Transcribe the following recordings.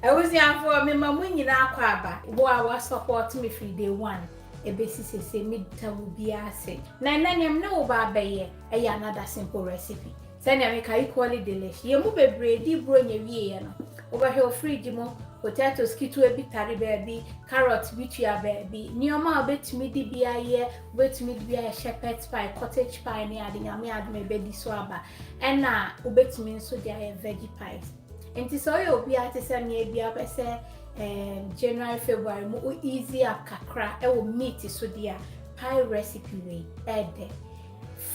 I was young for me, my winning aquaba. Boy was support me free day one. A basis is a midterm will be a say. Nananyam no baby, another simple recipe. Send America equally delish. You move a bread, deep brown ye over here free demo, potatoes, kito a bit tari baby, carrots, bitria baby. Neoma bet me the be a year, bet me be a shepherd's pie, cottage pie, near the yammy me baby swabba, and now, ubet me so they are veggie pies. And this oil be at the same year be up, I say. January, February, more easy up kakra. I will meet so dear pie recipe way. Add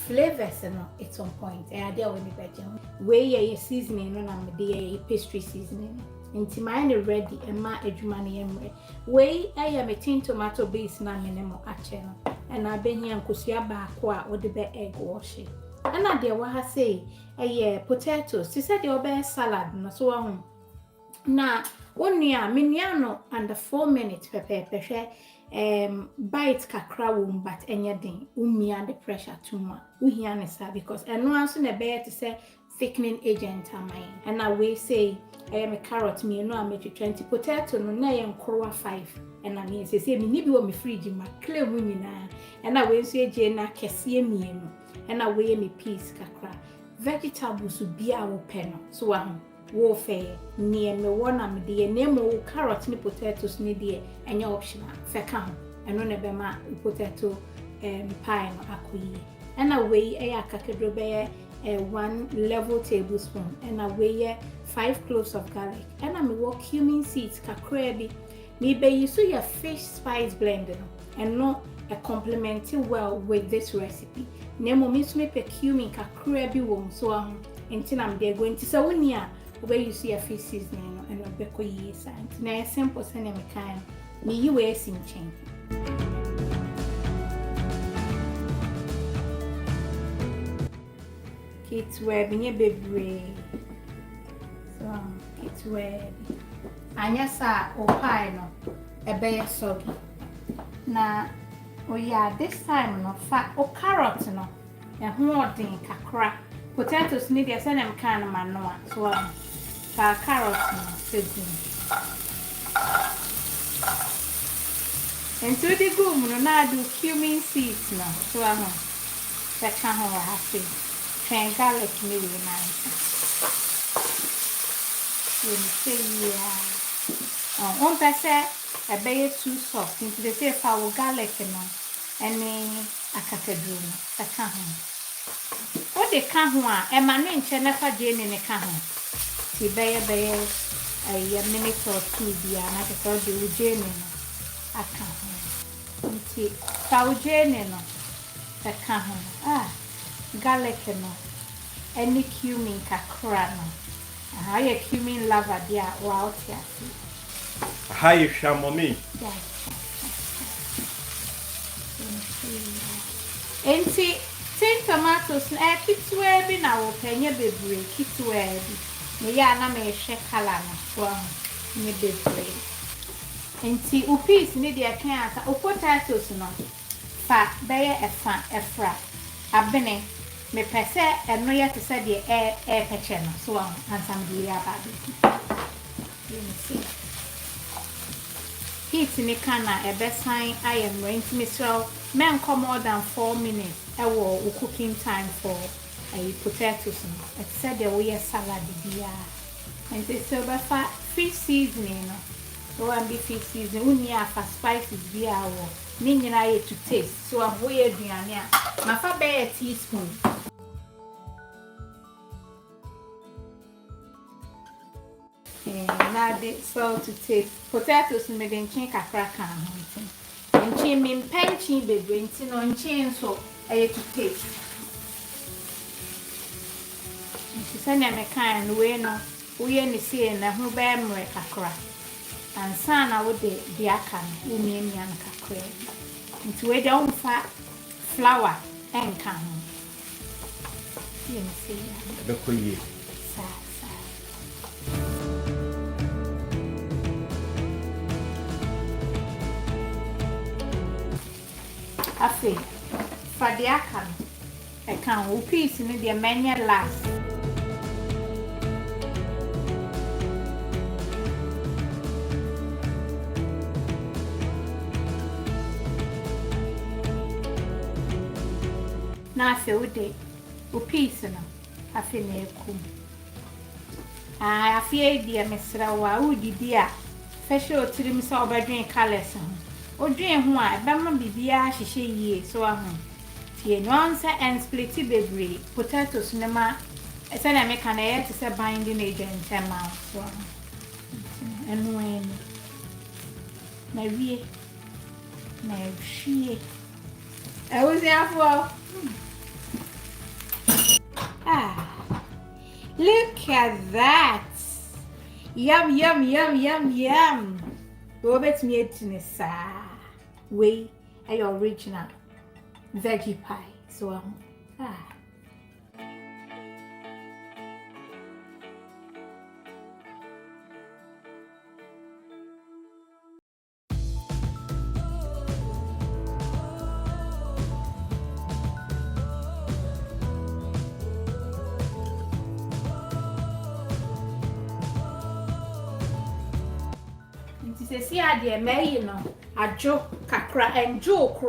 flavors and it's on point. I there when you better. Way ye seasoning on am the pastry seasoning. Into mine ready and my edumani emre. Way I am a tin tomato base na minimum acheno. And I been here and kusia bakwa or the bed egg washing. And I dear what I say potatoes. She said your best salad no so on. Na Onia miniano under 4 minutes pepe bite kakra wom but anything umia the pressure too much uhianesa because and once in a bed to say thickening agent am I and I we say I am a carrot me no I make 20 potato no na yem krowa 5 and I mean say me ni bi wo me fridge ma clear mu nyina and I we say je na kese mienu and I we me peas kakra vegetables bi a wo pe no so warfare near me one am the name of carrot ni potatoes ni dear and your optional fekam and on a potato pie no akoyi and away a kakedro be 1 level tablespoon and away 5 cloves of garlic and I'm work cumin seeds kakrebi me be you so your fish spice blender and not a complementing well with this recipe nemo miss me pe cumin kakrebi wom so until I'm there going to so near where you see a fish seasoning and a beko ye sign. Now, simple sending me kind. Me you wear sim chain. Kids wear be baby. So, kids wear. Anya sa o pie no a bear soggy. Na oh yeah, this time no fat o carrot no a hoarding kakra. Potatoes need a send them kind of manoa. So carrots no season. And so the gum no na do cumin seeds no. So that can happen. Train garlic me with nice. You say yeah. One person a bay too soft. Into the say for garlic no. And a catadrum. That can what they can a man in Chenefa Jane in a cajon. See, bear a minute or 2 be an actor do Jane. I can't. See, Cow Jane, a cajon. Garlic, no. Any cumin cacrano. I a cumin lover, dear, wow, Hi, Shamomi. And see. Tin tomatoes na kitwe bi na wo penye bebre kitwe bi me ya na me hwe kala na so ne bebre enti upis ne de kan aka potatoes no fa beye efra abene me pese eno ye te se de peche no so ansam di ya ba bi heat ni kana ebesan ayem rent me so men come more than 4 minutes cooking time for potatoes. I said there we salad bia. And they say fish seasoning. So I'm be fish seasoning. We need for spices bia wo. Me nyina to taste. So I'm we aduane a. Ma fa be a teaspoon. Now the salt to taste. Potatoes me den chin kakra kan ho. And chin me penchin baby nti no chin so to taste. She said, I'm a kind way no, we any see and a who bear me kakra. And son, I would the akan, who mean yan kakra. Into a down fat flour and can. You see, the queen. I think. For the akan, I can piece in the many last. na afe ude o piece no afe na ekum afe dia mesra wa udidi a fashion otirim so obadwen colors ho odwen ho a eba ma bibia hyehye yie so ahu tie no ansa and split bebre potatoes ne ma esa na make na yet say binding agent TEMA so enu enu na wie na hwie I was there for. Look at that. Yum, yum, yum, yum, yum. Robert made to way a original veggie pie. So, see, I dear may no, a joke, kakra, and joke,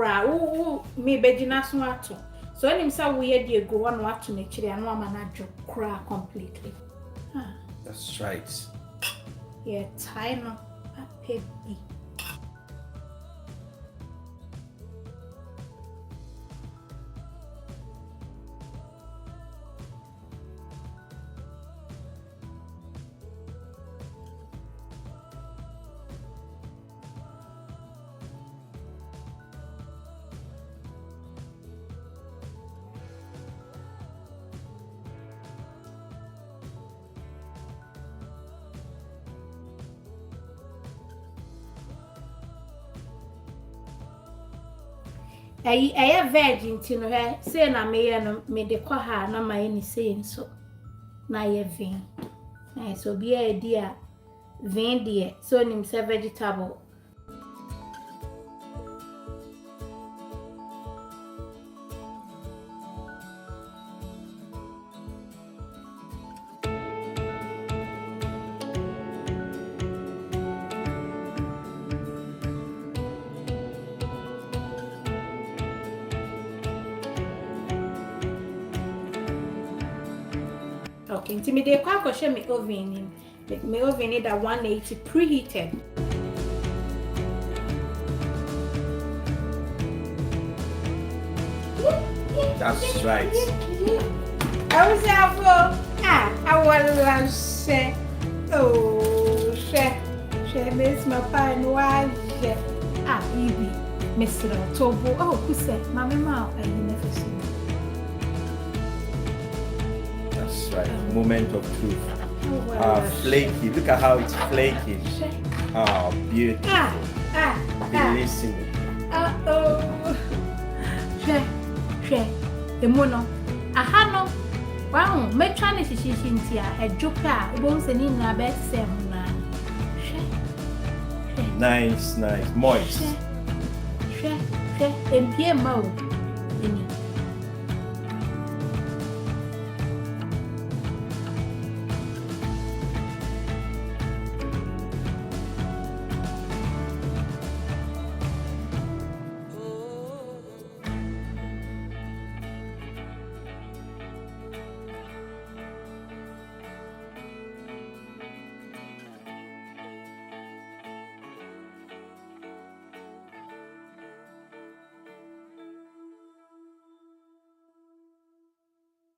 me begina swato. So, him say we dear go on what to nature and woman a joke cry completely. That's right. Yeah, time a baby. I virgin to her, say na me de kwa ha na my any saying so. Na ye vein. So be a dear vein dear, so nim say vegetable. Okay, intimidate kwa share me oven in. My oven is at 180 preheated. That's right. I was there for I was say oh she miss my pie and why baby Mr. Tobo oh who said Mamma Ma I never see. That's right. Moment of truth. Flaky. Look at how it's flaky. Beautiful. Bellissimo. The mono. Ahano. Wow, me trying to see Cynthia a joker, bones and in a bed sem. Nice, moist. And be a mouth.